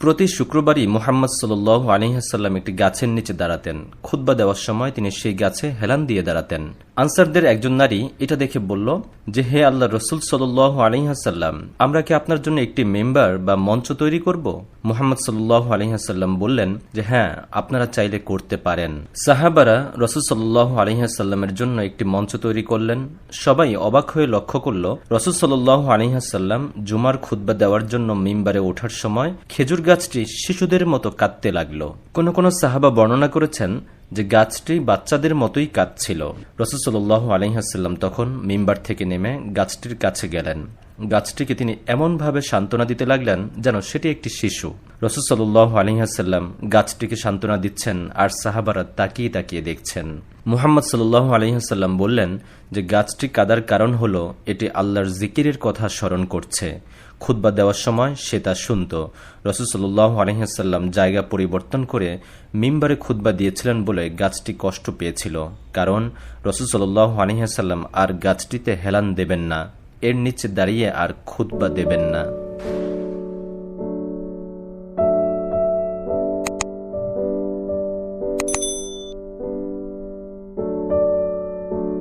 প্রতি শুক্রবারই মুহাম্মদ সাল্লাল্লাহু আলাইহি ওয়াসাল্লাম একটি গাছের নিচে দাঁড়াতেন। খুতবা দেওয়ার সময় তিনি সেই গাছে হেলান দিয়ে দাঁড়াতেন। আনসারদের একজন নারী এটা দেখে বলল যে, হে আল্লাহর রাসূল সাল্লাল্লাহু আলাইহি ওয়াসাল্লাম, আমরা কি আপনার জন্য একটি মেম্বার বা মঞ্চ তৈরি করব? মুহাম্মদ সাল্লাল্লাহু আলাইহি ওয়াসাল্লাম বললেন যে, হ্যাঁ, আপনারা চাইলে করতে পারেন। সাহাবারা রাসূল সাল্লাল্লাহু আলাইহি ওয়াসাল্লামের জন্য একটি মঞ্চ তৈরি করলেন। সবাই অবাক হয়ে লক্ষ্য করল, রাসূল সাল্লাল্লাহু আলাইহি ওয়াসাল্লাম জুমার খুতবা দেওয়ার জন্য মিম্বারে ওঠার সময় খেজুর গাছটি শিশুদের মতো কাঁদতে লাগলো। কোন সাহাবা বর্ণনা করেছেন যে গাছটি বাচ্চাদের মতোই কাঁদছিল। রাসূল সাল্লাল্লাহু আলাইহি ওয়াসাল্লাম তখন মিম্বার থেকে নেমে গাছটির কাছে গেলেন। গাছটিকে তিনি এমনভাবে সান্ত্বনা দিতে লাগলেন যেন সেটি একটি শিশু। রাসূল সাল্লাল্লাহু আলাইহি ওয়াসাল্লাম গাছটিকে সান্ত্বনা দিচ্ছেন আর সাহাবারা তাকিয়ে তাকিয়ে দেখছেন। মুহাম্মদ সাল্লাল্লাহু আলাইহি ওয়াসাল্লাম বললেন যে গাছটি কাদার কারণ হলো এটি আল্লাহর জিকিরের কথা স্মরণ করছে। খুতবা দেওয়ার সময় সে তা শুনত। রাসূল সাল্লাল্লাহু আলাইহি ওয়াসাল্লাম জায়গা পরিবর্তন করে মিম্বারে খুতবা দিয়েছিলেন বলে গাছটি কষ্ট পেয়েছিল, কারণ রাসূল সাল্লাল্লাহু আলাইহি ওয়াসাল্লাম আর গাছটিতে হেলান দেবেন না, এর নিচে দাঁড়িয়ে আর খুতবা দেবেন না।